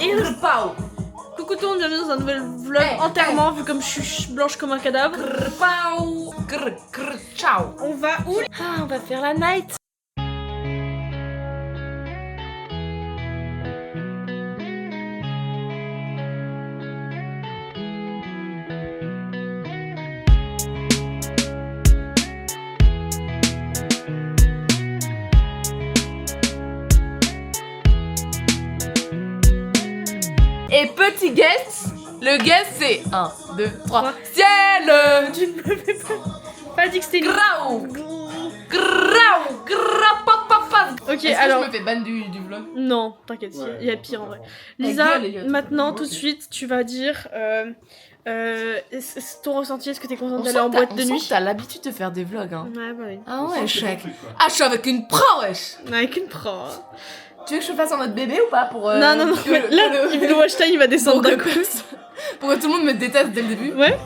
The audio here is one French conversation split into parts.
Et coucou tout le monde, bienvenue dans un nouvel vlog enterrement, vu comme je suis blanche comme un cadavre. Ciao. On va où? On va faire la night. Et petit guess, le guess c'est 1, 2, 3, ciel. Tu ne me fais pas dit que c'était une... Grau. Ok, Est-ce alors... que je me fais ban du vlog? Non, t'inquiète, Ouais, il y a pire en vrai. Lisa, gueule, Elliot. maintenant, tout de suite, tu vas dire... ton ressenti, est-ce que t'es contente d'aller en boîte de nuit? T'as l'habitude de faire des vlogs, hein. Ouais, bah oui. Ah ouais, chèque. Ah, je suis avec une pro, wesh. Avec une pro. Tu veux que je fasse en mode bébé ou pas pour Non, non, non, que mais là, le watch time, il va descendre pour d'un que, coup. pour que tout le monde me déteste dès le début. Ouais.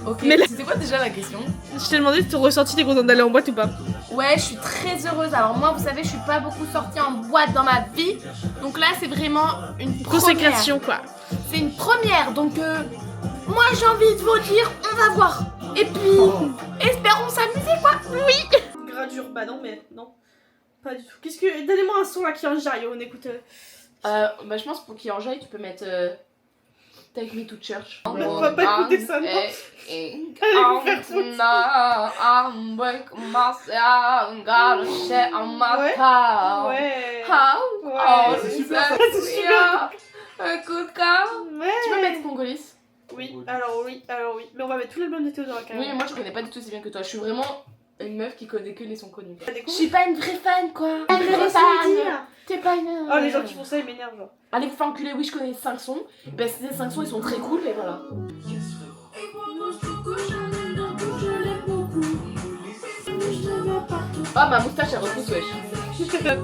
Ok. Mais là- C'était quoi déjà la question? Je t'ai demandé ton ressenti, t'es contente d'aller en boîte ou pas? Ouais, je suis très heureuse. Alors moi, vous savez, je suis pas beaucoup sortie en boîte dans ma vie. Donc là, c'est vraiment une première. Consécration, quoi. C'est une première. Donc moi, j'ai envie de vous dire, on va voir. Et puis, espérons s'amuser, quoi. Oui. Gradure, bah non, mais non. Pas du tout. Qu'est-ce que... Donnez-moi un son là qui en jaille, on écoute... Bah je pense pour qu'il enjaille, tu peux mettre Take Me to Church. On va pas écouter ça, non. Allez, vous faire foutre. Ouais. Ouais. c'est super, ça. C'est super. Ouais. Tu peux mettre Congolis? Oui, alors oui. Mais on va mettre tout l'album de Théodora quand même. Oui, mais moi je connais pas du tout aussi bien que toi. Je suis vraiment une meuf qui connaît que les sons connus. T'as des Je suis pas une vraie fan, quoi. T'es T'es pas une. Oh, les gens qui font ça, ils m'énervent, genre. Allez vous faire enculer, oui, je connais 5 sons. Ben, ces 5 sons ils sont très cool, et voilà. Ah, ma moustache elle repousse, wesh.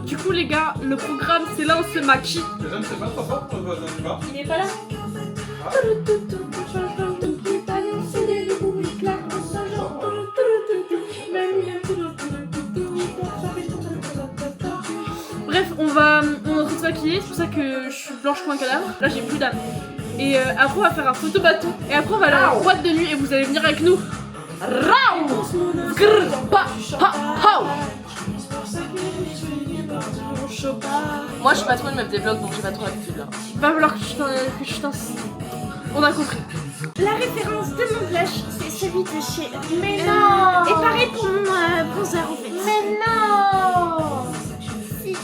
Du coup, les gars, le programme, c'est là, on se maquille. Les hommes, c'est pas trop fort pour toi, tu vois. Il est pas là. Bref, on est en train de se maquiller, c'est pour ça que je suis blanche comme un cadavre. Là, j'ai plus d'âme. Et après, on va faire un photo bateau. Et après, on va aller en boîte de nuit et vous allez venir avec nous. Moi je suis pas trop une meuf des vlogs donc j'ai pas trop l'habitude là. Va falloir que je t'insiste. On a compris. La référence de mon blush, c'est celui de chez... Mais non. Et pareil pour mon bronzer en fait. Mais non. Si.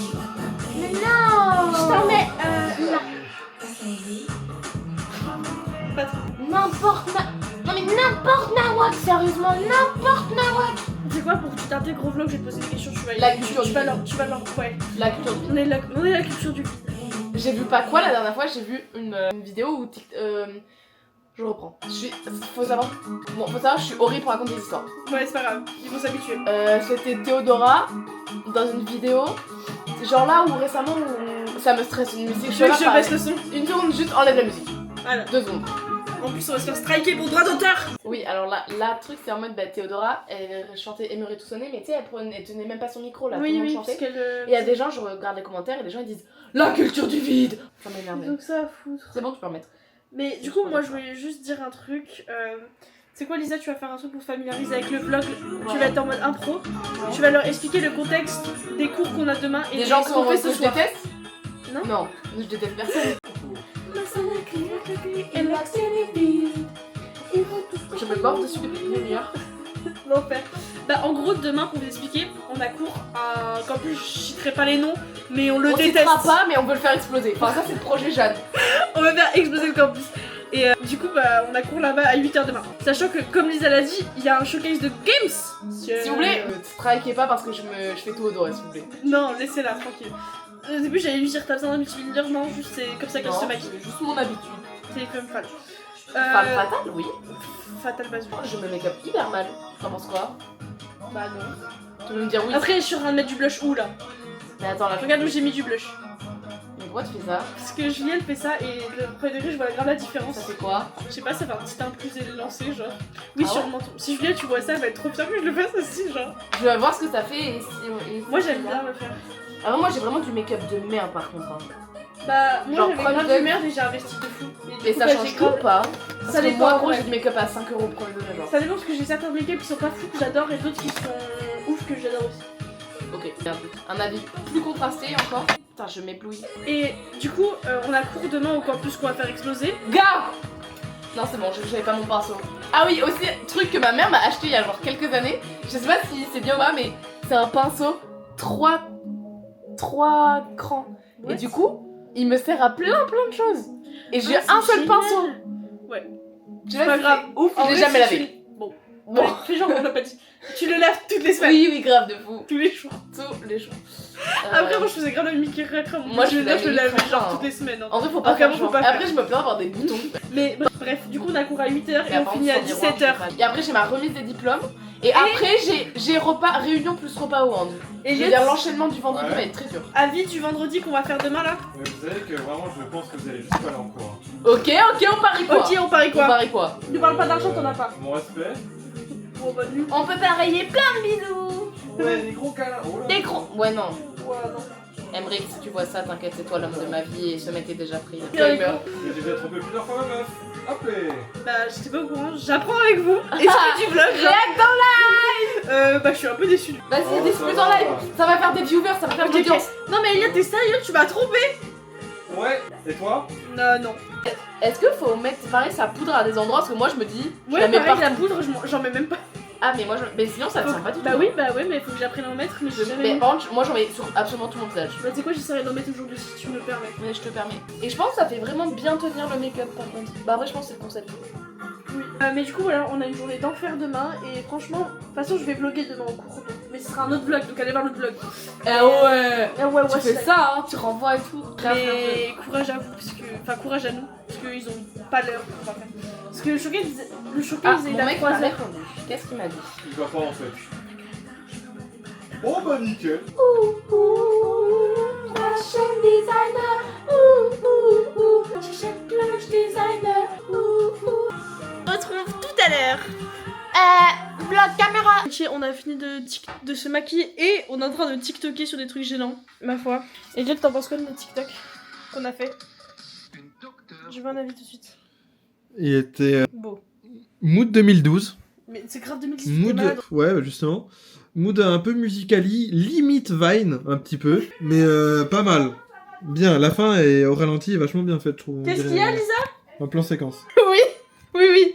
Mais non. Je t'en mets là. Non mais n'importe nawak, sérieusement, n'importe nawak. C'est quoi, pour que tu t'intègres au vlog, je vais te poser des questions, tu vas La culture tu du vas vide. leur ouais. La culture. On est la culture du vide. J'ai vu pas quoi la dernière fois, j'ai vu une vidéo où je reprends. Faut savoir, je suis horrible pour raconter des histoires. Ouais, c'est pas grave, ils vont s'habituer. C'était Théodora dans une vidéo, genre là où récemment ça me stresse une musique. Je baisse le son. Une seconde, juste enlève la musique. Voilà. 2 secondes. En plus, on va se faire striker pour droit d'auteur. Oui, alors là, truc c'est en mode Théodora, elle chantait Aimerait tout sonner, mais tu sais, elle tenait même pas son micro là, tout le monde chantait. parce qu'elle... Et il y a des gens, je regarde les commentaires et les gens ils disent la culture du vide. Ça m'énerve. Donc ça à foutre. C'est bon, tu peux remettre. Mais du coup, moi, je voulais juste dire un truc. C'est quoi, Lisa, tu vas faire un truc pour familiariser avec le vlog. Tu vas être en mode impro. Tu vas leur expliquer le contexte des cours qu'on a demain et Des gens ce qu'on fait ce que je soir. déteste. Non. Non, je déteste personne. Je me borde dessus depuis une demi-heure. L'enfer. Bah, en gros, demain, pour vous expliquer, on a cours à un campus, je citerai pas les noms, mais on le On déteste. citera pas, mais on veut le faire exploser. Enfin, ça, c'est le projet Jeanne. On va faire exploser le campus. Et du coup, bah, on a cours là-bas à 8h demain. Sachant que, comme Lisa l'a dit, il y a un showcase de games. Si vous voulez, strikez pas parce que je fais tout au dos, s'il vous plaît. Non, laissez-la, tranquille. Au début, j'allais lui dire t'as besoin d'un multivinaire, non, juste c'est comme ça qu'elle se maquille. C'est juste mon habitude. C'est quand même fan. Femme fatale, oui. Fatal Bazou. Je me make up hyper mal. T'en penses quoi? Bah non. Tu veux me dire oui? Après, je suis en train de mettre du blush où là? Mais attends, là, Regarde où j'ai mis du blush. mais pourquoi tu fais ça? Parce que Juliette fait ça et le premier degré, je vois grave la différence. Ça fait quoi? Je sais pas, ça fait un petit teint plus élancé, genre. Oui, Ah sur ouais le menton. Si Juliette, tu vois ça, elle va être trop fière que je le fasse aussi, genre. Je vais voir ce que ça fait et Moi, j'aime bien le faire. Alors moi j'ai vraiment du make-up de merde par contre. Hein. Bah, moi Genre, j'avais premier grave degré. de merde et j'ai investi de fou. Et du Mais coup, ça bah, change j'ai tout ou pas? Parce Ça que dépend, moi, gros, ouais. j'ai du make-up à 5 € premier degré, genre. Ça dépend parce que j'ai certains make-up qui sont pas fous que j'adore et d'autres qui sont ouf que j'adore aussi. Ok, bien. Un avis plus contrasté encore. Putain, je m'éblouis. Et du coup, on a cours demain au campus qu'on va faire exploser. Gars! Non, c'est bon, j'avais pas mon pinceau. Ah oui, aussi, truc que ma mère m'a acheté il y a genre quelques années. Je sais pas si c'est bien ou pas, mais c'est un pinceau 3 crans. Et du coup, il me sert à plein de choses. Et j'ai Ah, un c'est seul génial. pinceau. Ouais. Je sais C'est pas si grave. c'est ouf, En je l'ai vrai, jamais si lavé. tu- Bon. Bon. Ouais, fais genre on l'a pas dit. Tu le laves toutes les semaines. Oui, grave de fou. Tous les jours. Tous les jours. Après, moi je faisais grave la Mickey Cracra. Moi, je je fais le la lave Mickey genre Cracra, toutes les semaines. Hein. En vrai, faut Ah, pas faire vraiment, faut genre. pas faire. Après, je me plains d'avoir des boutons. Mais bref, du coup, on a cours à 8h Mais et on apparemment, finit à sans miroir, 17h. je sais pas. Et après, j'ai ma remise des diplômes. Et après, j'ai repas, réunion plus repas au hand. Et Je veux dire, l'enchaînement du vendredi Ouais. va être très dur. avis du vendredi qu'on va faire demain là. Mais vous savez que vraiment, je pense que vous allez juste pas aller en cours. Ok, on parie quoi? Ok, on parie On quoi? parie quoi? Ne parle pas d'argent, t'en as pas. Mon respect. Bon bah nul. On peut parier plein de bisous. Ouais, des gros câlins. Oh là. Des gros. Ouais, non. Ouais, non. Emmerich, si tu vois ça, t'inquiète, c'est toi l'homme de ma vie et ce mec est déjà pris. Bien, Il meurt. Mais j'ai déjà trompé plusieurs fois ma meuf. Hop là. Bah, j'étais pas au courant, j'apprends avec vous. Esprit du vlog, genre. Réact dans Bah, je suis un peu déçue. Vas-y, Oh, dispute ça en va. live. Ça va faire des viewers, ça va faire de Ok, l'audience. Non, mais Elia, t'es sérieux? Tu m'as trompé? Ouais. Et toi? Non. Est-ce qu'il faut mettre pareil sa poudre à des endroits? Parce que moi je me dis, je Ouais, la mets pareil, la partout. poudre, j'en mets même pas. Ah, mais moi mais sinon ça tient pas du tout. Bah oui, bah ouais, mais faut que j'apprenne à en mettre, mais je sais Mais jamais. par contre, moi j'en mets sur absolument tout mon visage. Bah, tu sais quoi, j'essaierai d'en mettre aujourd'hui si tu me le permets. Mais je te permets. Et je pense que ça fait vraiment bien tenir le make-up par contre. Bah après je pense que c'est le concept. Oui. Mais du coup, voilà, on a une journée d'enfer demain, et franchement, de toute façon, je vais vlogger demain en cours. Mais ce sera un autre vlog, donc allez voir l'autre vlog. Ah ouais. Ah ouais, Tu fais ça, hein, tu renvoies et tout. Mais courage à vous, parce que. Enfin, courage à nous, parce qu'ils ont pas l'heure pour pas faire. Parce que le showcase, Ah, il est mon à mec 3 m'a heures. répondu. Qu'est-ce qu'il m'a dit? Il va pas en fait. Bon bah nickel. Fashion designer. T-shirt designer. On se retrouve tout à l'heure. Vlog caméra. Ok, on a fini de se maquiller et on est en train de tiktoker sur des trucs gênants, ma foi. Et Jack, t'en penses quoi de notre TikTok qu'on a fait? Je veux un avis tout de suite. Il était Beau. mood 2012. Mais c'est grave 2006, t'es Mood, malade. ouais, justement. Mood un peu musicali, limite Vine, un petit peu. Mais pas mal. Bien, la fin est au ralenti, est vachement bien faite, je trouve. On Qu'est-ce dirait qu'il y a, Lisa? un plan séquence. Oui.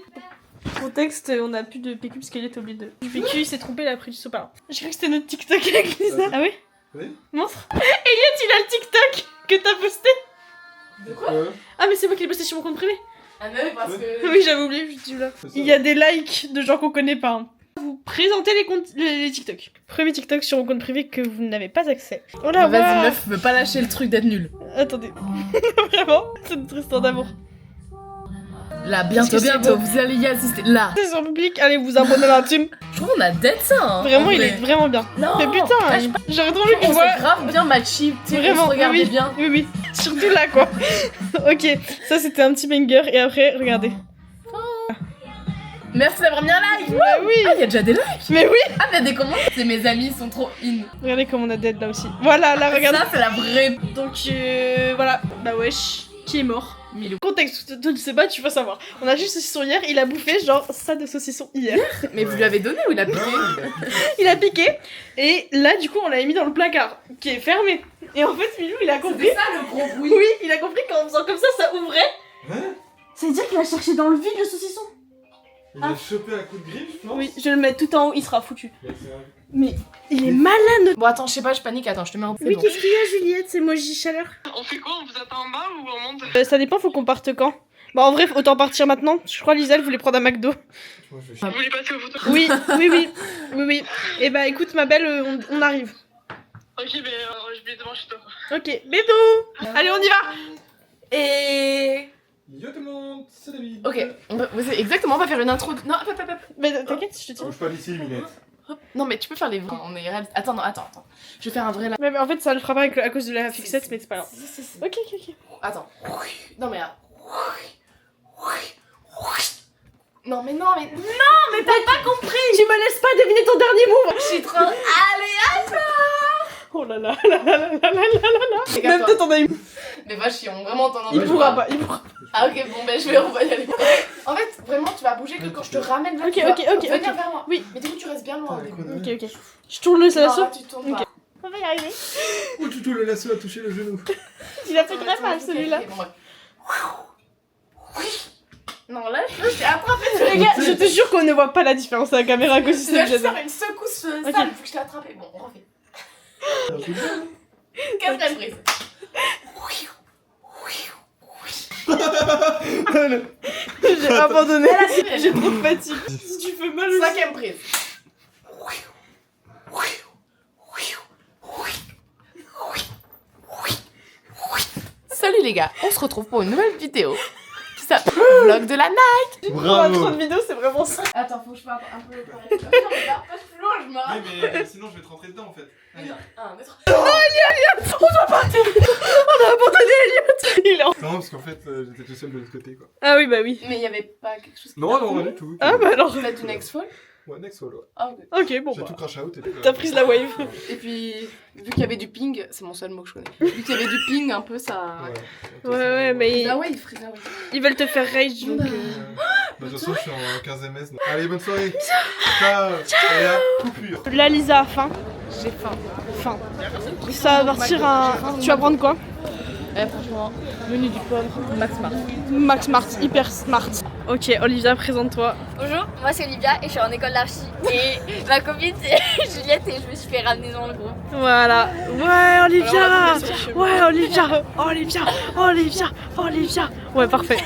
Contexte, on a plus de PQ parce qu'elle était oubliée de. Du PQ, il s'est trompé, il a pris du sopalin. J'ai cru que c'était notre TikTok avec Lisa. Ah oui? Oui. Montre. Elliot, il a le TikTok que t'as posté. De quoi? Ah, mais c'est moi qui l'ai posté sur mon compte privé. Ah non, parce que. Oui, j'avais oublié, je dis là. C'est ça. Il y a des likes de gens qu'on connaît pas. Hein. Vous présentez les TikTok. Premier TikTok sur mon compte privé que vous n'avez pas accès. Oh là, Vas-y waouh. meuf, veux pas lâcher le truc d'être nul. Attendez. Vraiment, c'est notre histoire d'amour. Là, Parce que c'est beau. vous allez y assister. Là. C'est sur le public, allez vous abonner à l'intime. Je trouve qu'on a dead ça, hein. Vraiment, en il vrai. est vraiment bien. Non. Mais putain, Ah, je- j'aurais trop envie On qu'on voit. s'est grave bien matchy. Tu sais, on Vraiment, se regardait oui, bien. Oui. Surtout là, quoi. Ok, ça c'était un petit banger. Et après, regardez. Merci d'avoir mis un like. Bah oui. Ah, il y a déjà des likes. Mais oui. Ah, mais il y a des commentaires. C'est mes amis, ils sont trop in. Regardez comme on a dead là aussi. Voilà, là, regardez. Ça, c'est la vraie. Donc voilà. Bah wesh. Qui est mort? Milou. Contexte, toi tu sais pas, tu vas savoir. On a juste saucisson hier, il a bouffé genre ça de saucisson hier. Mais vous lui avez donné ou il a piqué? Il a piqué. Et là, du coup, on l'avait mis dans le placard, qui est fermé. Et en fait, Milou, il a compris. C'est ça le gros bruit. Oui, il a compris qu'en faisant comme ça ouvrait. Hein? Ça veut dire qu'il a cherché dans le vide le saucisson. Il a chopé un coup de griffe, je pense. Oui, je vais le mettre tout en haut, il sera foutu. Mais c'est un- Mais il est malin. Bon, attends, je sais pas, je panique. Attends, je te mets en Oui, bon. qu'est-ce qu'il y a, Juliette? C'est Moji Chaleur. On fait quoi? On vous attend en bas ou on monte? Ça dépend, faut qu'on parte quand. Bah, en vrai, autant partir maintenant. Je crois Lisa, elle voulait prendre un McDo. Moi, je vais Vous voulez passer au photo? Oui. Et bah, écoute, ma belle, on arrive. Ok, mais je vais devant chez toi. Ok, bisous. Allez, on y va. Et. Yo tout le monde, c'est David. Ok, c'est exactement, on va faire une intro. Non, hop. Mais t'inquiète, je te tiens. Bouge pas d'ici, Minette. Hop. Non, mais tu peux faire les vrais. On est réaliste. Attends. Je vais faire un vrai là. Mais en fait, ça le fera pas à cause de la fixette, mais c'est pas grave. Ok. Attends. Non, mais là. Non, mais t'as pas compris. Tu me laisses pas deviner ton dernier mot. Je suis trop. Allez, Oh là là. Même Regarde-toi. toi, t'en as eu. Mais va chier, on vraiment t'en Il pourra pas, il pourra. Ah ok, bon ben je vais on va y aller. En fait, vraiment tu vas bouger que quand je te ramène là, Ok, tu vas ok, venir ok. vers moi. Oui. Mais du coup tu restes bien loin au début. Ok. Je tourne le Non, lasso. là, tu tournes Ok. pas. On va y arriver. Oh, Toutou, le lasso a touché le genou. Il a fait très mal celui-là. Ok, bon, ouais. Non là, je t'ai attrapé. Les gars, je te jure qu'on ne voit pas la différence à la caméra à cause Je de dois ce juste que faire une secousse sale, Ok. faut que je t'ai attrapé. Bon, on refait. Quatrième prise. j'ai abandonné. Elle a suivi. J'ai trop de fatigue. Si tu fais mal, Cinquième prise. Salut les gars, on se retrouve pour une nouvelle vidéo qui s'appelle Vlog de la night. on a trop Bravo. de vidéos, c'est vraiment ça. Attends, faut que je fasse un peu pareil. Non, mais là, pas plus loin, je me rappelle. mais sinon je vais te rentrer dedans en fait. Un, deux, trois. Il est en... Non, parce qu'en fait, j'étais tout seul de l'autre côté quoi. Ah oui, bah oui. Mais il y avait pas quelque chose qui Non, t'a non, plu pas du tout. Ah bah alors. T'as du next fall. Ouais, next wall, ouais. Ah ok. Ok, bon J'ai bah. tout crash out et puis. T'as pris la wave. Et puis, vu qu'il y avait du ping, c'est mon seul mot que je connais. Vu qu'il y avait du ping, un peu ça. Ouais, mais Ah ouais, il ferait ça, ouais. ils veulent te faire rage donc. Bah, de toute façon, je suis en 15 ms. Donc. Allez, bonne soirée. Ciao. Et à coupure. Là, Lisa a faim. J'ai faim. Faim. Ça va partir un. Tu vas prendre quoi? Franchement, menu du pauvre, Max Mart. Max Smart, hyper smart. Ok, Olivia, présente-toi. Bonjour, moi c'est Olivia et je suis en école d'archi. Et ma copine c'est Juliette et je me suis fait ramener dans le groupe. Voilà. Ouais, Olivia. Alors, on va tomber sur le Ouais, Olivia. Ouais, parfait.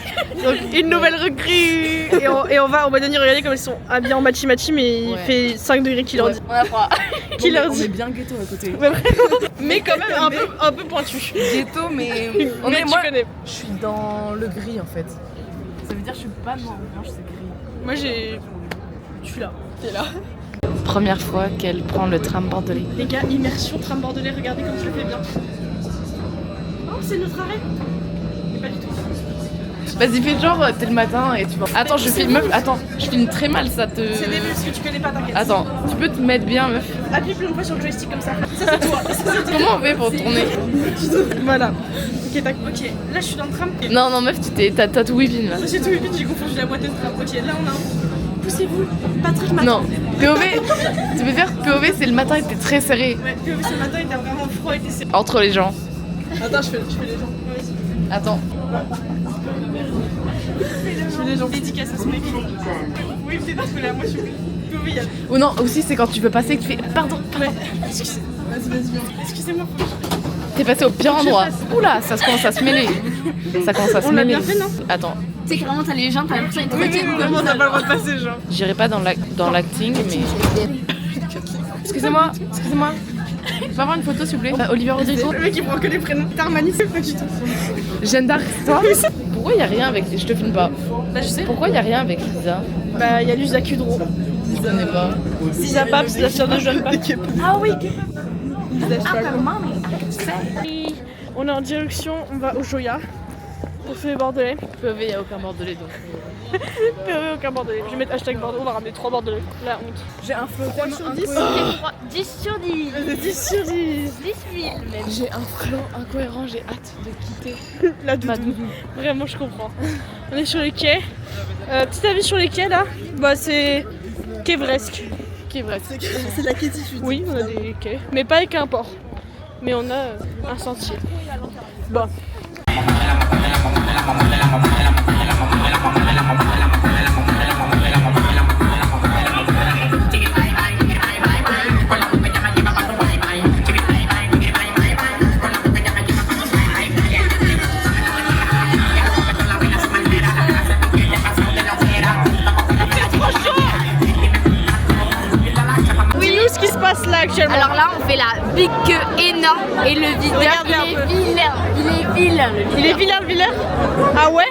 Donc, une nouvelle recrue. Et on va venir regarder comme ils sont habillés en matchi-matchi, mais il Ouais. fait 5 degrés qui leur dit. On a froid. Qui leur On dit. est bien ghetto à côté. Ouais, vraiment. Mais quand même un peu pointu. Ghetto, mais. Mais tu connais. Je suis dans le gris en fait. Ça veut dire que je suis pas noire ou blanche, c'est gris. Moi, j'ai. Je suis là. T'es là. Première fois qu'elle prend le tram bordelais. Les gars, immersion tram bordelais, regardez comme je le fais bien. Oh, c'est notre arrêt. Pas du tout. Vas-y, fais genre, t'es le matin et tu vas. Attends, je filme, meuf, attends, je filme très mal, ça te. C'est début parce que tu connais pas, t'inquiète. Attends, tu peux te mettre bien, meuf. Appuie plus une fois sur le joystick comme ça. Ça, c'est toi. Comment on fait pour tourner? Voilà. Ok, tac. Ok, là, je suis dans le tram. Non, non, meuf, t'as tout whipping là. J'ai tout vite, j'ai confondu la boîte de tram. Ok, là, on a un. Poussez-vous. Patrick m'a. Non, POV, tu veux dire POV, c'est le matin, il était très serré Ouais, puis ce matin, il était vraiment froid et t'es serré. entre les gens. Attends, je fais les gens. Vas-y. Attends. Je fais les gens. Dédicace à ce mec. Oui, c'est parce que là, moi, je suis. Oui, il y a. Ou non, aussi, c'est quand tu veux passer que tu fais. Pardon, Ouais. Excusez-moi. t'es passé au pire endroit. Oula, ça commence à se mêler. Ça commence à se On l'a mêler. bien fait, non? Attends, Tu sais que vraiment t'as les gens, t'as l'impression d'être Oui, moitié mais vraiment, on n'a pas le droit de passer, genre. j'irai pas dans l'acting, mais. Excusez-moi. Je peux avoir une photo s'il vous plaît? Olivier Rodrigo. Le mec, il prend que les prénoms. Tarmani, c'est pas du tout. Jeanne d'Arc, c'est toi? Pourquoi y a rien avec. Je te filme pas. Bah, je sais. Pourquoi y a rien avec Lisa? Bah, il y a Lisa Kudrow. Je connais pas. Lisa Paps, la sœur de Jeanne Paps. Ah oui. On est en direction, on va au Joya. Pour faire les Bordelais. POV, y a aucun bordelais donc. POV, aucun Bordelais. Je vais mettre hashtag Bordelais, on va ramener 3 Bordelais. La honte. J'ai un flow 3 sur 10. 10 sur 10. 10 sur 10. 10 000 même. J'ai un flow incohérent, j'ai hâte de quitter La ma doudoune. doudoune. Vraiment, je comprends. On est sur les quais. Petit avis sur les quais là. Bah, c'est quaivresque. Qui est vrai. C'est de la quétitude. Oui, on a des quais. Mais pas avec un port. Mais on a un sentier. Bon. Dis-nous ce qui se passe là actuellement. Alors là, on fait la big queue énorme et le videur, Regarde il un est peu. vilain. Il est vilain, le Il est vilain le vilain. Ah ouais?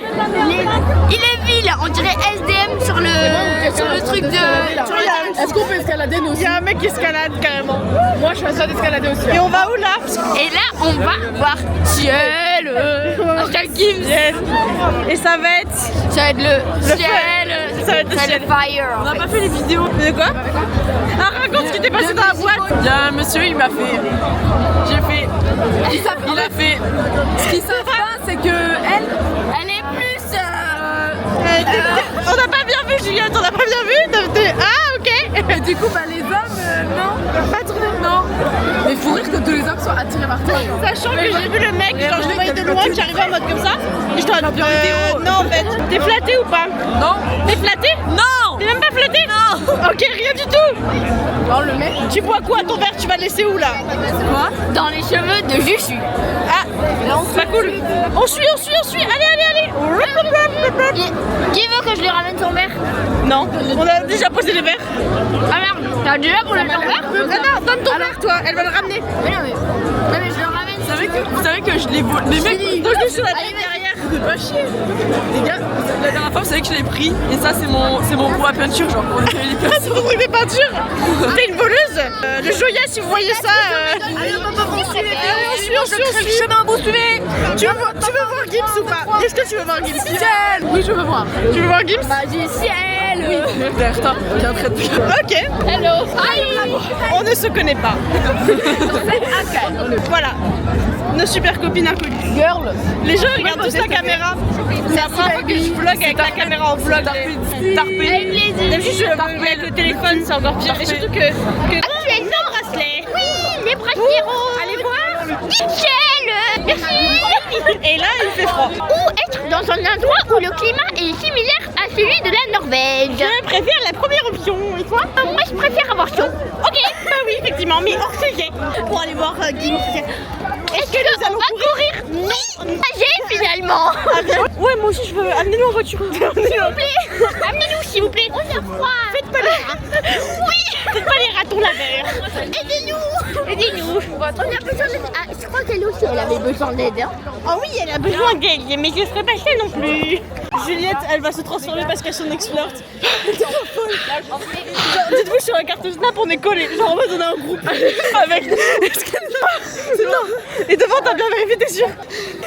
Il est vilain. On dirait SDM sur le truc de. Sur le Est-ce qu'on peut escalader nous Il aussi? y a un mec qui escalade carrément. Moi je fais ça d'escalader aussi. Et on va où là? Et là, on va voir Dieu ciel. Hashtag Gims. Yes. Et ça va être Ça va être le ciel. Ça va être le ciel. fire. On n'a pas fait les vidéos. De quoi? Ah, raconte ce qui t'est passé dans la boîte. Il y a un monsieur, il m'a fait. J'ai fait. Il a fait. Ce qu'ils savent pas, c'est que elle. Elle est plus. On n'a pas bien vu, Juliette, on n'a pas bien vu. Ah, ok. Et du coup, bah les hommes, non. Pas trop. Non. Mais il faut rire que tous les hommes soient attirés par toi. Sachant que j'ai vu le mec, genre je le voyais de loin, qui arrivait en mode comme ça. Et je dois non, en fait. T'es flatté ou pas? Non. T'es flatté? Non. T'es même pas flatté? Non. Ok, rien du tout. Non, le mec. Tu bois quoi? Ton verre, tu vas le laisser où là? Quoi? Dans les cheveux de Juchu. Ah, c'est pas cool. On suit. Allez. Qui veut que je lui ramène son verre? Non, on a déjà posé les verres. Ah merde, t'as déjà posé ton verre? Non, donne ton verre, toi. Elle va le ramener. Mais non, mais je le ramène. Vous savez que je l'ai volé. Les mecs, Pose-le sur la tête derrière. c'est pas chier. Les gars, la dernière fois, vous savez que je l'ai pris. Et ça, c'est mon pot à peinture. Genre, on était les Ah, c'est ton truc des peintures. T'es une voleuse. Le Joya, si vous voyez ça. Allez, on suit. On suit. le chemin, vous suivez. Tu veux voir Gims ou pas? Est-ce que tu veux voir Gims? Ciel. Oui, je veux voir. Tu veux voir Gims? Vas-y, ciel. Oui. Attends, il y a un trait de Ok. Hello. Hi. On ne se connaît pas. Voilà. Nos super copines inconnues. girl. Les gens regardent tous la caméra. C'est la première fois que je vlog avec la caméra en vlog. Avec plaisir. Même si je vlog avec le téléphone, c'est encore pire. Et surtout que Actuellement, bracelet. oui, les bracelets roses. Allez voir. Michel. Merci. Et là, il fait froid. Ou être dans un endroit où le climat est similaire à celui de la Norvège. Je préfère la première option. Et toi? Moi, je préfère avoir chaud. Ok. Bah oui, effectivement. Mais hors sujet. Pour aller voir Gims. Est-ce que nous allons courir? Non. Nager finalement. Ouais, moi aussi, je veux. Amenez-nous en voiture. S'il vous plaît. Amenez-nous s'il vous plaît. On a froid. Faites pas les rats. Oui. Faites pas les ratons laveurs. Aidez-nous. Aidez-nous. On a besoin d'aide. Ah, je crois qu'elle aussi, elle avait besoin d'aide. Hein. Oh oui, elle a besoin d'aide, mais je serais pas seule non plus. Juliette, elle va se transformer parce qu'elle son ex-flirt. Dites-vous, sur la carte Snap, on est collés. Genre en mode, on a un groupe. Avec. Est-ce qu'elle est là? Et devant, t'as bien vérifié, t'es sûr?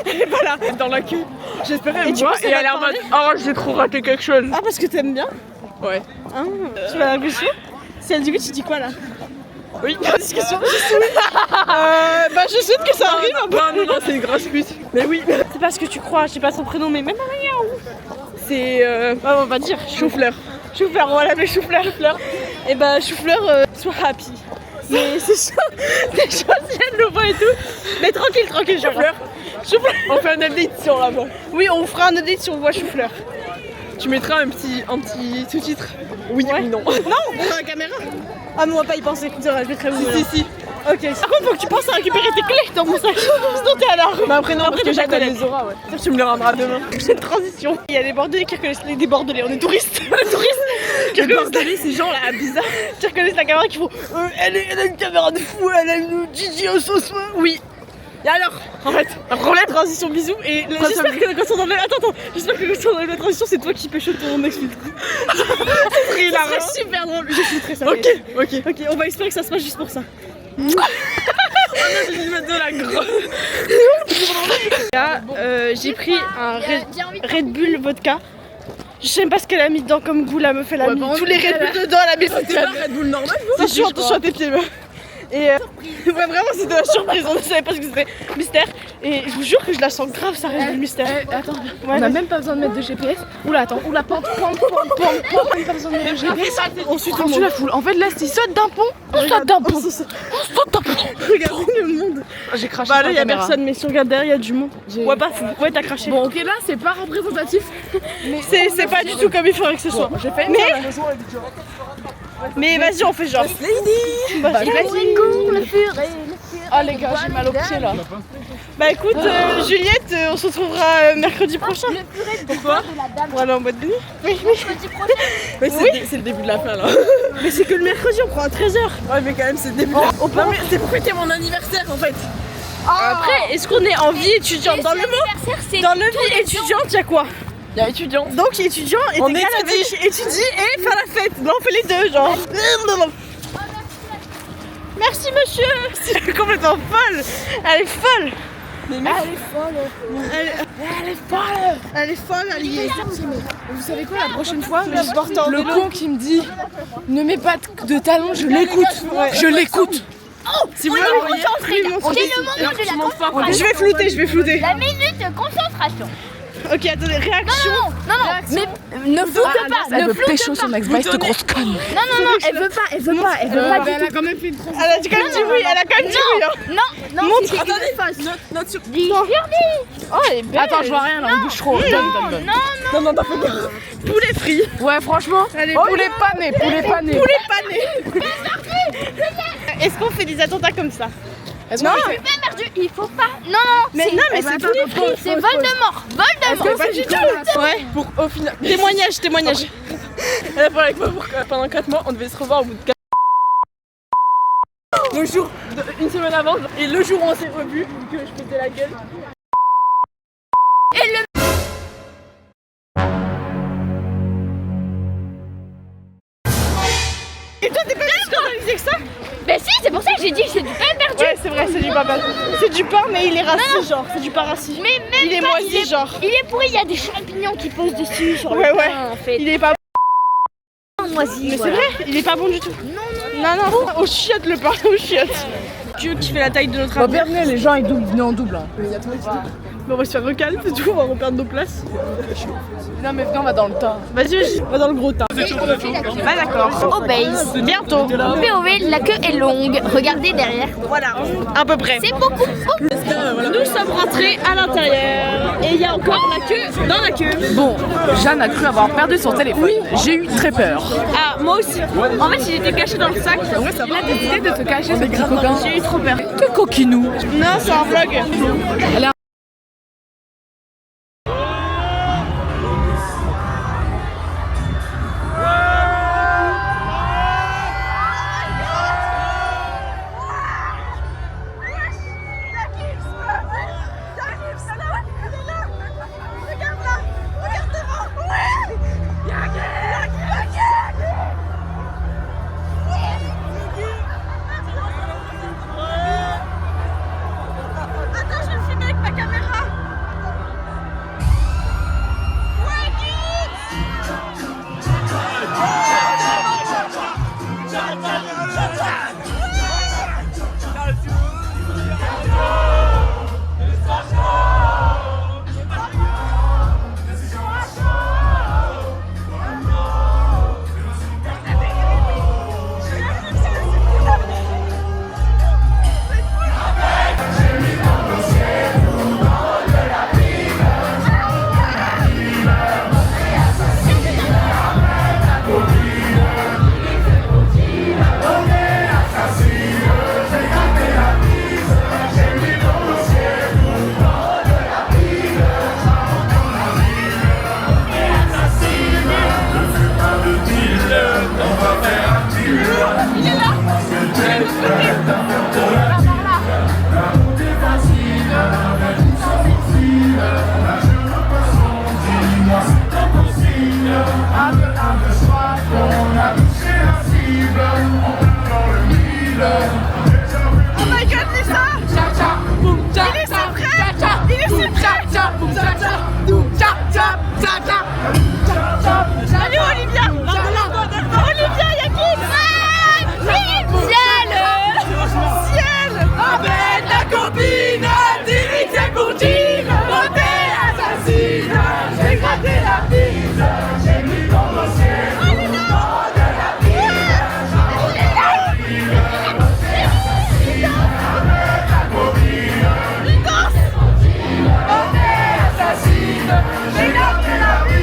Elle est pas là. dans la queue. J'espérais Et me tu voir penses et qu'elle elle est va en mode parler oh j'ai trop raté quelque chose. Ah, parce que t'aimes bien? Ouais. Ah, tu vas la discussion? Si elle dit oui, tu dis quoi là? Oui. La discussion? Bah, je souhaite que ça arrive un peu. Non, c'est une grosse pute. Mais oui. C'est pas ce que tu crois, je sais pas son prénom, mais même rien. C'est. On va dire Chou-fleur. Chou-fleur, on va l'appeler Chou-fleur. Et bah, Chou-fleur, sois happy. Mais c'est chaud, si elle le voit et tout. Mais tranquille, Chou-fleur. On fait un update sur la voix. Oui, on fera un update si on voit Chou-fleur. Tu mettras un petit sous-titre. Oui Ouais. ou non. Non, on a la caméra. Ah, mais on va pas y penser. Je mettrai où Si. Ok. Par contre, faut que tu penses à récupérer tes clés dans mon sac. Sinon, t'es à la rue. Mais après, non, parce que déjà j'attends les auras, ouais. Ça, tu me les rendras demain. Cette transition. Il y a des Bordelais qui reconnaissent des Bordelais. On est touristes. On est touristes. Les Bordelais, ces gens là, bizarres. Qui reconnaissent la caméra qui font elle a une caméra de fou, elle a une Gigi au sauce. Oui. Et alors, en fait, relais, transition, bisous. Et j'espère que quand on enlève. Attends, j'espère que quand on enlève la transition, c'est toi qui pêches ton ex-filtre. C'est super drôle. Je filtrerai ça. Ok, on va espérer que ça se passe juste pour ça. Je vais mettre de la grosse. Là, j'ai pris un Red Bull vodka. Je sais même pas ce qu'elle a mis dedans comme goût, la meuf, elle a mis tous les Red Bull dedans, elle a mis C'était la Red Bull normale. C'est chiant, attention à tes pieds, meuf. Et ouais, vraiment, c'était la surprise, on ne savait pas ce que c'était. Mystère. Et je vous jure que je la sens grave, ça reste le mystère. Attends, Ouais, on a même pas besoin de mettre de GPS. Oula, attends, oula, pente. Même pas besoin de mettre de GPS. on suit tout Quand le tu monde. la foules, en fait là, s'il saute d'un pont, on saute d'un pont. Regardez le monde. J'ai craché. Bah là, il y a personne, mais si on regarde derrière, il y a du monde. Ouais, pas fou. Ouais, t'as craché. Bon, ok, là, c'est pas représentatif. C'est pas du tout comme il faudrait que ce soit. J'ai fait Mais vas-y, on fait genre. Vas-y, vas-y. Ah les gars, j'ai mal au pied là. Bah écoute, Juliette, on se retrouvera mercredi prochain. Pourquoi? Pour aller en boîte de nuit. Oui. Mais c'est le début de la fin là. Mais c'est que le mercredi, on prend à 13h. Ouais, mais quand même, c'est le début de la fin. Non, mais c'est pour fêter mon anniversaire en fait. Après, est-ce qu'on est en vie étudiante? Dans le mot, dans le vie étudiante, il y a quoi? Il y a étudiant. Donc étudiant est On égal avec étudie et faire la fête. Là, on fait les deux, genre. Merci monsieur. C'est complètement folle. Elle est folle. Mais mec, elle est folle, elle y est. Vous savez quoi, la prochaine fois, Je porte en le vélo. con qui me dit ne mets pas de talons, je l'écoute. Je l'écoute. Si vous On est voulez, concentré là. C'est le moment de la concentration. je vais flouter. La minute de concentration. Ok, attendez, réaction. Non, mais ne floute pas, Elle ne veut floute pécho son ex, cette grosse conne. Non, elle veut pas du tout. Elle a quand même dit oui, elle a quand même dit oui. Hein. Non, Montre, c'est attendez. une fausse. Note sur. Dis sur 10. Oh, elle est belle. Attends, je vois rien là, on bouge trop. Donne. Non, t'as fait gaffe. Poulet frit. Ouais, franchement. Allez, Poulet pané. poulet pané. Est-ce qu'on fait des attentats comme ça? Est-ce Non. qu'on fait- Pas perdu, il faut pas. Non, Mais non, mais c'est poulet frit. c'est Voldemort. Voldemort. Pas du tout. Ouais. Pour au final. Témoignage. Elle a parlé avec moi pour que pendant 4 mois, on devait se revoir au bout de 4 le jour, une semaine avant, et le jour où on s'est revus, vu que je pétais la gueule. Et toi, t'es pas plus scandalisé que ça? Mais si, c'est pour ça que j'ai dit que c'est du pain perdu. Ouais, c'est vrai, c'est du pain. C'est du pain, mais il est rassis, genre. C'est du pain rassis. Mais même Il est pas, moisi, genre. Il est pourri, il y a des champignons qui posent dessus sur Ouais, le ouais. pain en fait. Il est pas Moisi. Mais c'est vrai, il est pas bon du tout. Non. Au chiotte le pain, au chiotte. Dieu qui fait la taille de notre Bon, arbre. bienvenue, les gens ils venaient en double. Hein. On va se faire recal, c'est tout, on va reperdre nos places. Non, mais venez, on va dans le tas. Vas-y, va dans le gros tas. Pas d'accord. Obéis. Bientôt. POV, la queue est longue. Regardez derrière. Voilà, à peu près. C'est beaucoup. Nous sommes rentrés à l'intérieur. Et il y a encore la queue dans la queue. Bon, Jeanne a cru avoir perdu son téléphone. J'ai eu très peur. Ah, moi aussi. En fait, il était caché dans le sac. Il a décidé de te cacher, ce petit coquin. J'ai eu trop peur. Que coquinou. Non, c'est un vlog. Allez, Olivia! Olivia, y'a qui? Ciel! Avec la copine, dirigée pour Jim, beauté assassine. J'ai gratté la piste, j'ai mis ton dossier au nom de la ville. Beauté assassine, avec la copine, dirigée pour Jim, beauté assassine. J'ai gratté la piste.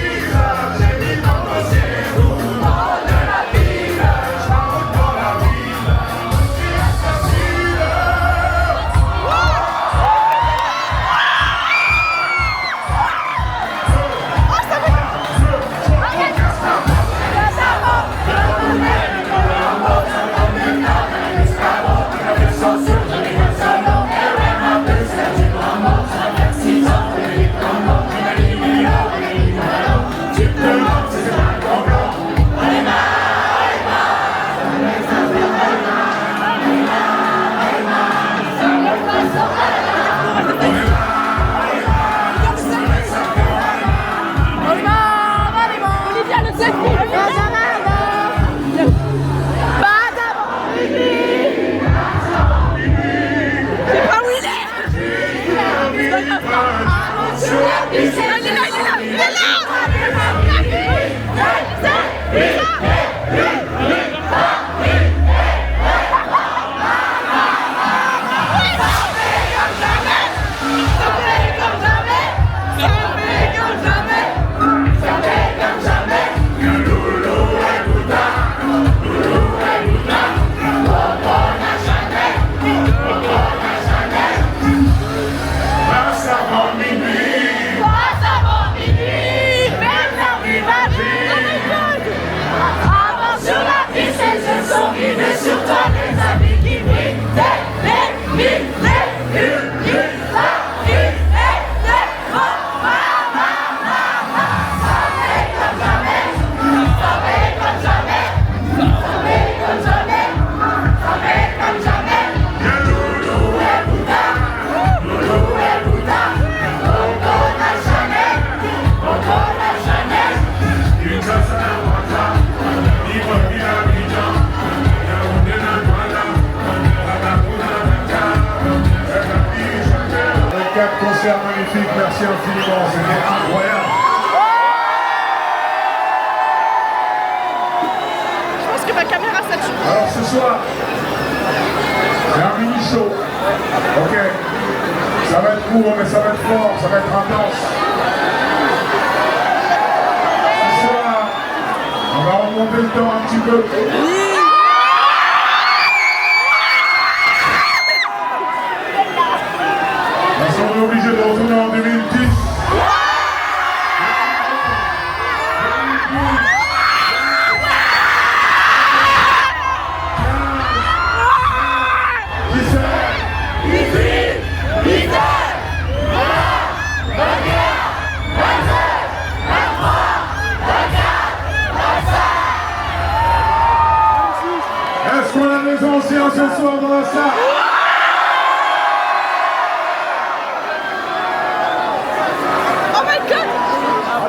Concert magnifique, merci infiniment, c'était incroyable. Je pense que ma caméra sature. Alors ce soir, c'est un mini show, ok? Ça va être court, mais ça va être fort, ça va être intense. Ce soir, on va remonter le temps un petit peu. On est obligé de retourner en 2010. Est-ce qu'on a des anciens ce soir dans la salle?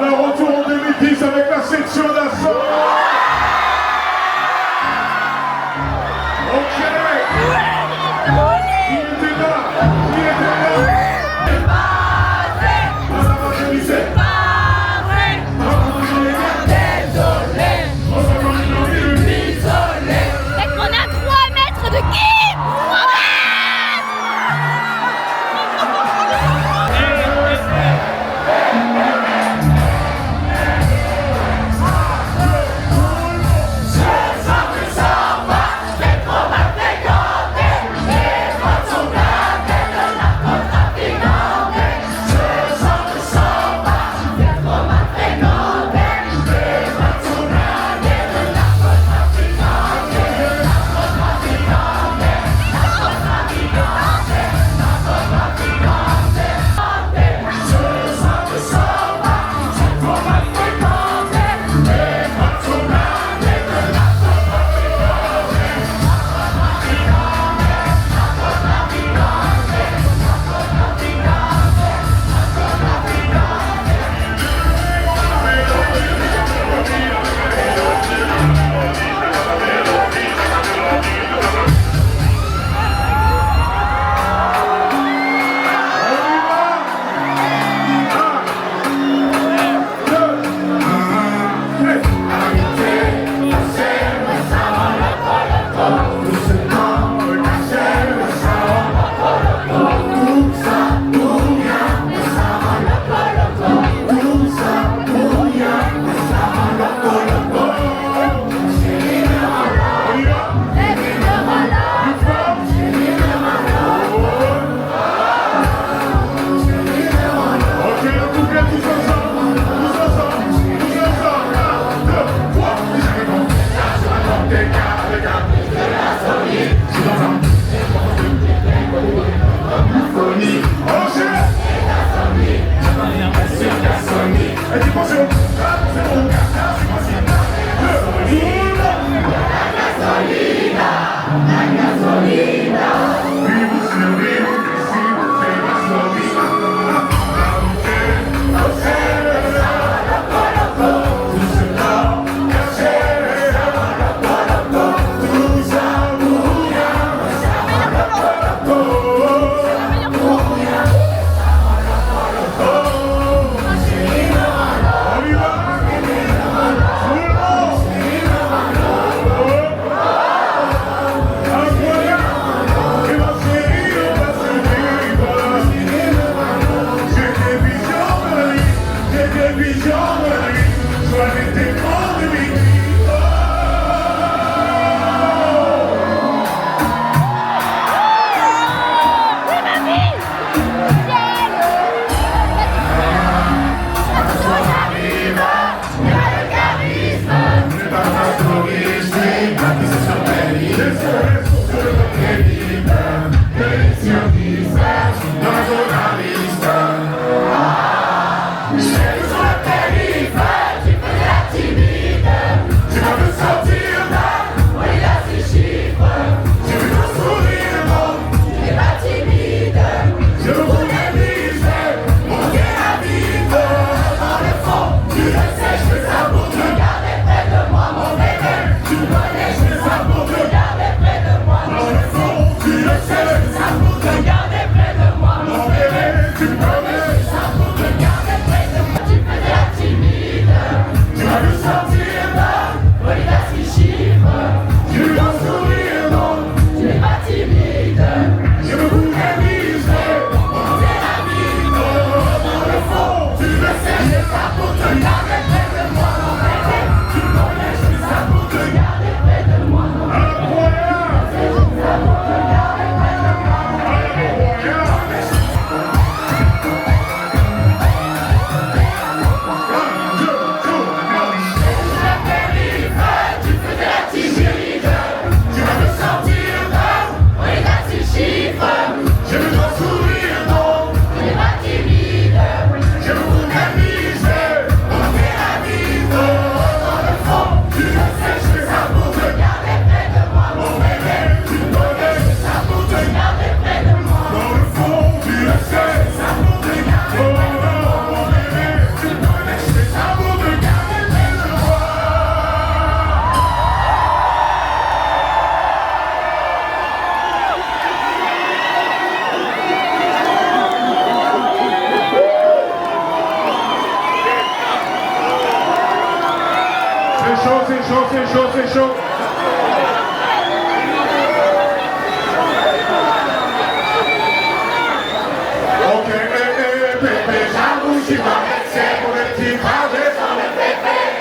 Alors retour en 2010 avec la section d'assaut. Ok. Qui était là? Qui était là? C'est pas vrai. C'est pas vrai. Désolé. Fait qu'on a 3 mètres de qui? télévision de nuit, soit les écrans de minuit. C'est chaud. Ok, bébé, j'avoue, j'y vais c'est pour les petits trajets.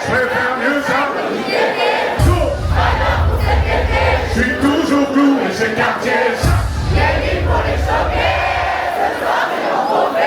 Je vais faire mieux ça. Je suis toujours cloué chez Cartier. J'ai mis pour les choquer. Ce soir, c'est mon trophée.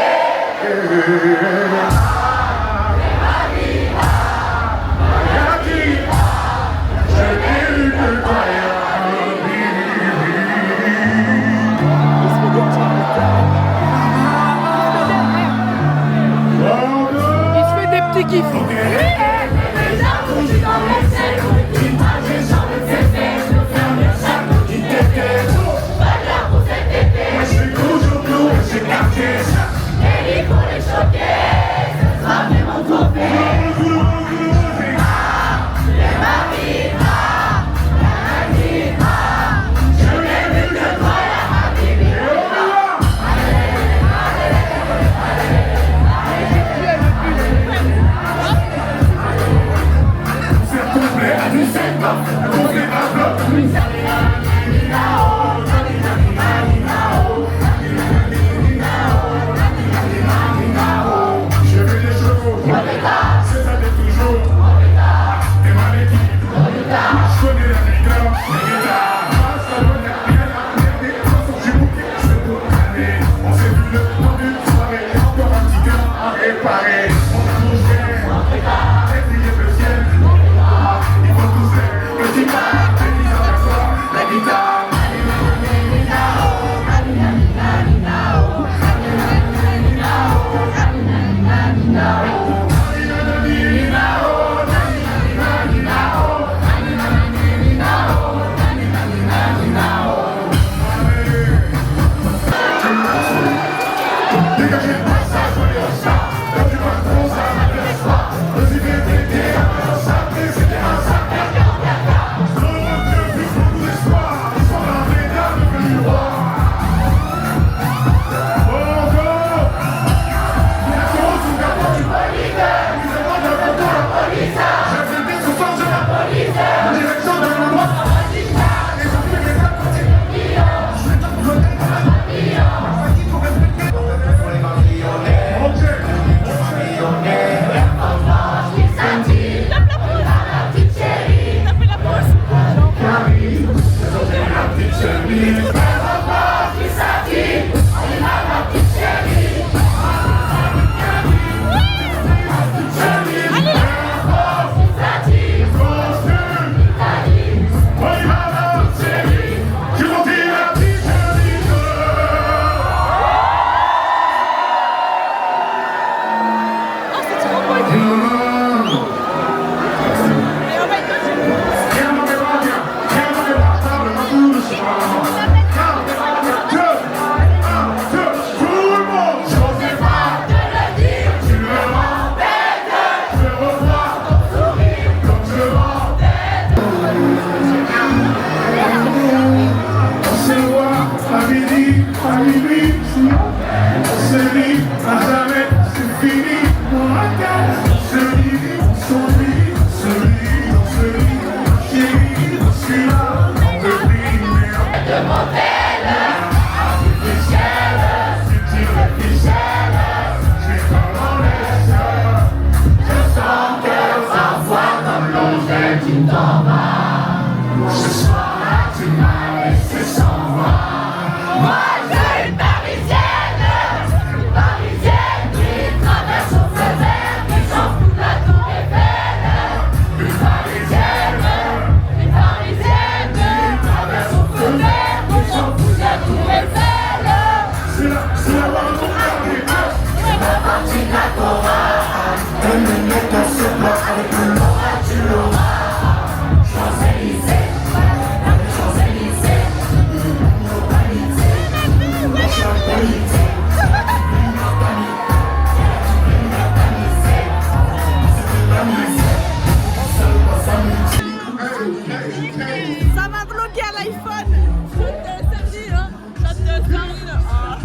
Ça m'a bloqué à l'iPhone. Shot de sardine, hein. Shot de sardine. Ah.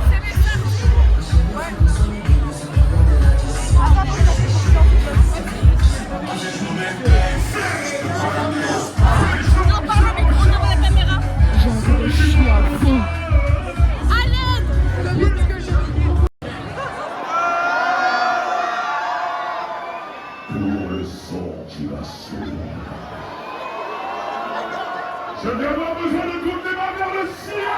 C'est mes sardines. Ouais. Non, parle au micro devant la caméra. J'ai envie de chier à fond. À l'aide. Le vite que je vis. Pour le son qui va suivre. Je vais avoir besoin de groupe des mains vers le ciel.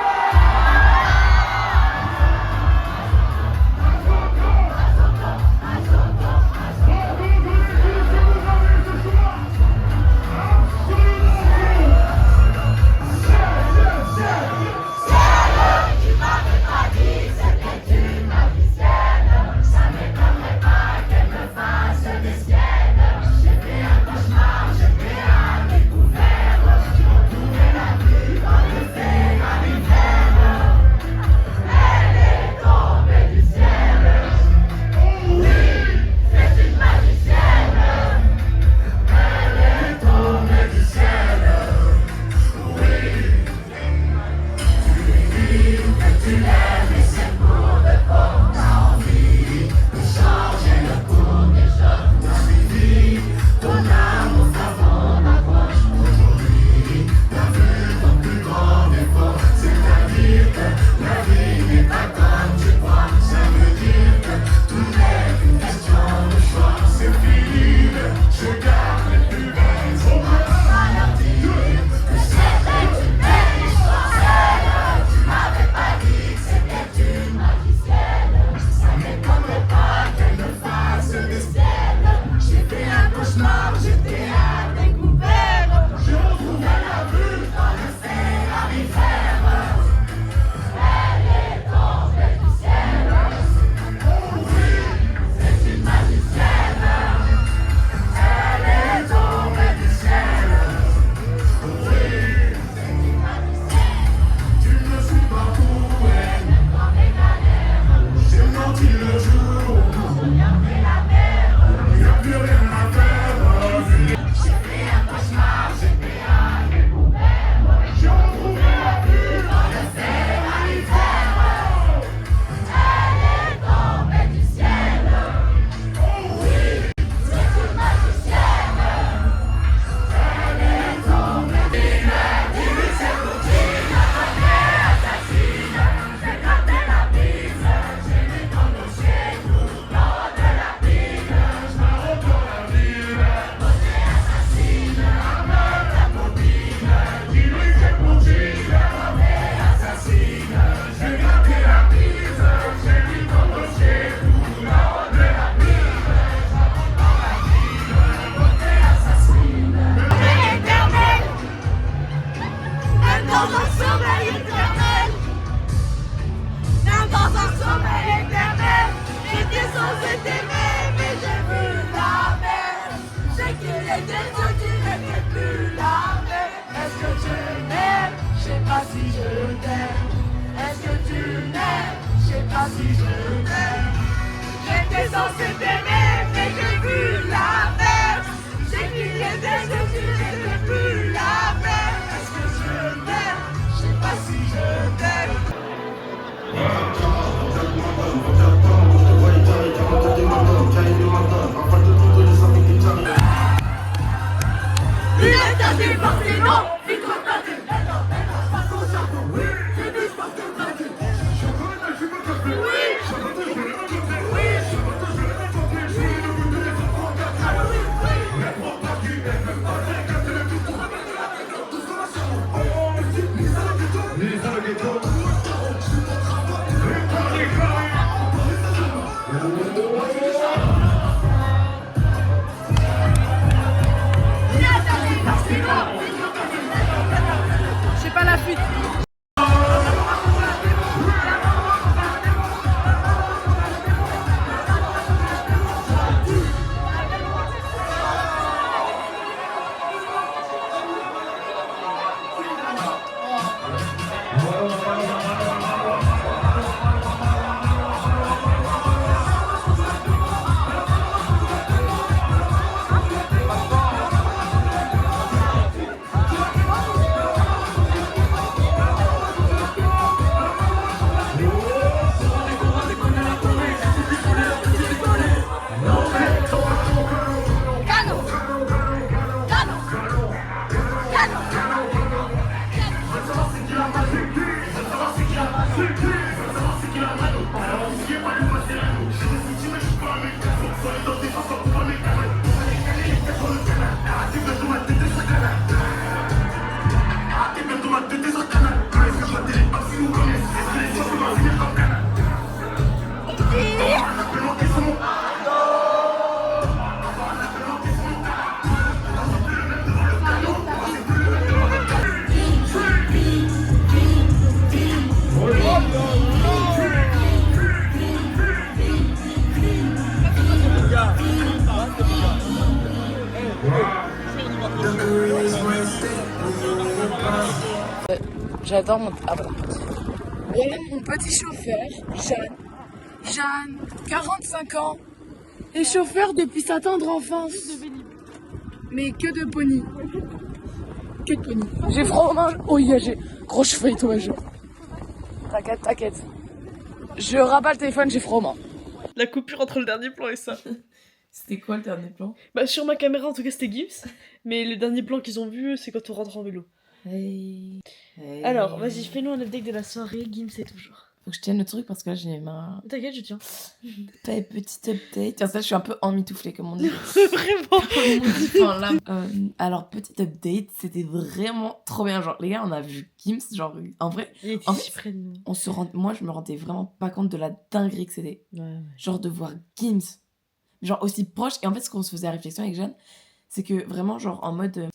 J'adore mon... Ah voilà. Voilà mon petit chauffeur, Jeanne. Jeanne, 45 ans. Et chauffeur depuis sa tendre enfance. Mais que de pony. Que de pony. J'ai froid aux mains. Oh, j'ai gros cheveux et tout, ouais, T'inquiète, t'inquiète. Je rabats le téléphone, j'ai froid aux mains. La coupure entre le dernier plan et ça. C'était quoi le dernier plan? Bah sur ma caméra en tout cas c'était Gibbs, mais le dernier plan qu'ils ont vu c'est quand on rentre en vélo. Hey. Alors vas-y fais-nous un update de la soirée, Gibbs c'est toujours. Faut que je tienne le truc parce que là j'ai les mains... T'inquiète je tiens. Petit update. Tiens, ça je suis un peu emmitouflée comme on dit. Vraiment. Enfin, là, alors petit update, c'était vraiment trop bien. Genre les gars on a vu Gims, genre en vrai... Il était si près de nous. Moi je me rendais vraiment pas compte de la dinguerie que c'était. Ouais. Genre de voir Gims. Genre aussi proche. Et en fait ce qu'on se faisait à réflexion avec Jeanne, c'est que vraiment genre en mode...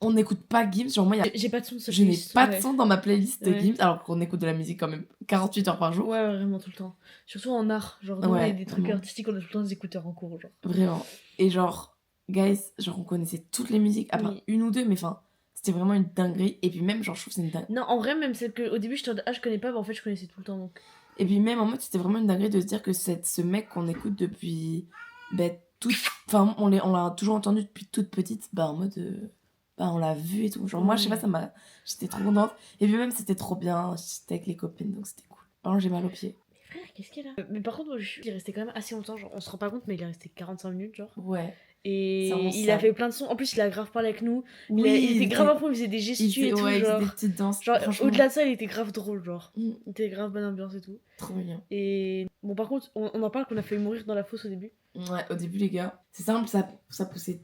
on n'écoute pas Gims. Genre moi j'ai pas de son de je n'ai pas de son dans ma playlist de Ouais. Gims alors qu'on écoute de la musique quand même 48 heures par jour. Ouais vraiment tout le temps. Surtout en art. Genre nous, Ouais, il y a des trucs vraiment. artistiques on a tout le temps des écouteurs en cours genre. Vraiment. Et genre, guys, genre on connaissait toutes les musiques, à part Oui. une ou deux, mais enfin, c'était vraiment une dinguerie. Et puis même, genre, je trouve que c'est une dinguerie. Non en vrai même c'est que au début j'étais en mode, ah je connais pas, mais en fait je connaissais tout le temps donc. Et puis même en mode, c'était vraiment une dinguerie de se dire que ce mec qu'on écoute depuis, enfin, on l'a toujours entendu depuis toute petite, bah en mode, on l'a vu et tout. Genre moi, je sais pas, j'étais trop contente. Et puis même, c'était trop bien, j'étais avec les copines, donc c'était cool. Par contre, j'ai mal aux pieds. Mais frère qu'est-ce qu'elle a mais par contre moi il est resté quand même assez longtemps, genre on se rend pas compte mais il est resté 45 minutes genre. Ouais. Et Ça rend il ça. a fait plein de sons. En plus, il a grave parlé avec nous. Oui, il était grave à fond, il faisait des gestus et tout. ouais, il faisait Genre, des petites danses. genre franchement, au-delà de ça, il était grave drôle. Genre, Mm. il était grave bonne ambiance et tout. trop bien. Et bon, par contre, on en parle qu'on a failli mourir dans la fosse au début. Ouais, au début, les gars, c'est simple, ça poussait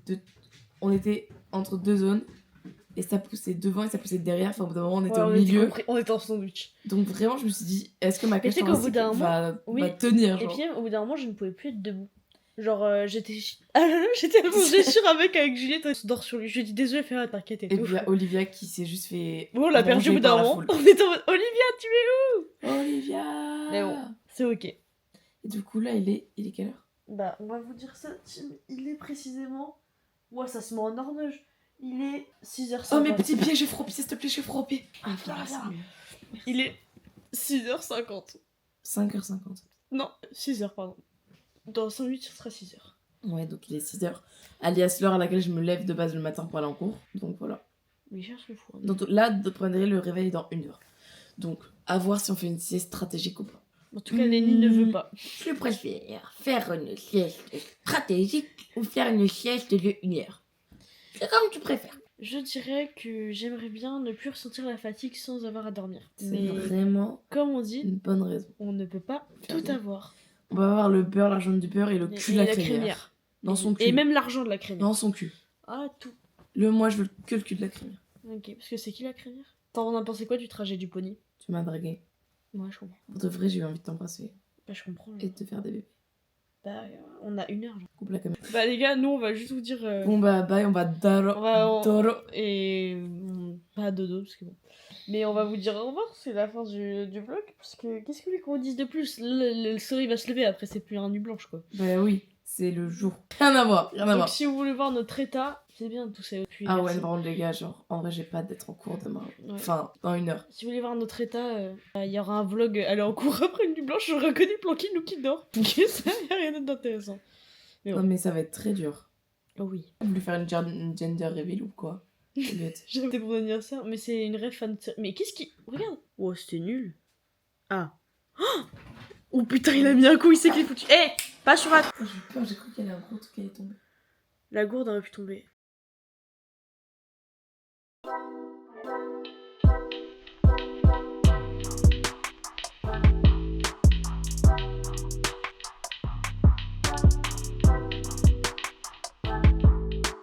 on était entre deux zones, et ça poussait devant et ça poussait derrière. Enfin, au bout d'un moment, on était Ouais, au milieu. on était en sandwich. Donc, vraiment, je me suis dit, est-ce que ma tu sais cage qu'au bout d'un va oui. tenir, Et genre. puis, au bout d'un moment, je ne pouvais plus être debout. Genre, j'étais. J'étais allongée sur un mec avec Juliette, on se dort sur lui. Je lui ai dit désolé, fais t'inquiète et Et tout. puis, il y a Olivia qui s'est juste fait. Bon, on l'a perdu au bout manger d'un par la moment. foule. On était en mode Olivia, tu es. Olivia. Mais bon, c'est ok. Et du coup, là, il est quelle heure? Bah, on va vous dire ça. Il est précisément. Ouais, ça se met en horloge. Il est 6h50. Oh, mes petits pieds, j'ai froid aux pieds, s'il te plaît, j'ai froid aux pieds. Ah, voilà, c'est mieux. Il est 6h50. 5h50. Non, 6h, pardon. Dans 5 minutes, ce sera 6h. Ouais, donc il est 6h. Alias l'heure à laquelle je me lève de base le matin pour aller en cours. Donc voilà. Mais il cherche le fou. Hein. Donc là, vous prendrez le réveil dans 1 heure. Donc, à voir si on fait une sieste stratégique ou pas. En tout cas, Lenny ne veut pas. Je préfère faire une sieste stratégique ou faire une sieste de 1 heure. C'est comme tu préfères. Je dirais que j'aimerais bien ne plus ressentir la fatigue sans avoir à dormir. C'est Mais vraiment comme on dit, une bonne raison. on ne peut pas Faire tout bien. avoir. On va avoir le beurre, l'argent du beurre et le Et- cul et de la la crémière. crémière. Dans son cul. Et même l'argent de la crémière. Dans son cul. Ah, tout. Moi, je veux que le cul de la crémière. Ok, parce que c'est qui la crémière? T'en as pensé quoi du trajet du pony? Tu m'as dragué. Moi, je comprends. Pour de vrai, j'ai eu envie de t'embrasser Bah, je comprends. et de te faire des bébés. Bah, on a 1 heure. Genre. Coupe la caméra. Bah, les gars, nous, on va juste vous dire. Bon, bah, bye, on va daro. Doro. Et. Pas dodo, parce que bon. Mais on va vous dire au revoir, c'est la fin du vlog. Parce que qu'est-ce que vous voulez qu'on dise de plus? Le soleil va se lever, après, c'est plus un nuit blanche, quoi. Bah oui, c'est le jour. Rien à voir, rien à Donc, voir. si vous voulez voir notre état, c'est bien tout ça. Puis, Ah ouais, merci. par contre, les gars, genre, en vrai, j'ai pas hâte d'être en cours demain. Ouais. Enfin, dans 1 heure. Si vous voulez voir notre état, il y aura un vlog. Elle est en cours après une nuit blanche, je reconnais Planky nous qui dort. Ok, ça, y a rien d'intéressant. Mais Non, bon. mais ça va être très dur. Oh oui. Vous voulez faire une gender reveal ou quoi? C'est bête. J'avais pour mon anniversaire, mais c'est une rêve fan. Mais qu'est-ce qui. Regarde. Oh, c'était nul. Ah. Oh putain, il a mis un coup, il sait qu'il est foutu. Eh, pas sur la. J'ai eu peur, j'ai cru qu'il y avait un gros truc qui allait tomber. La gourde aurait pu tomber.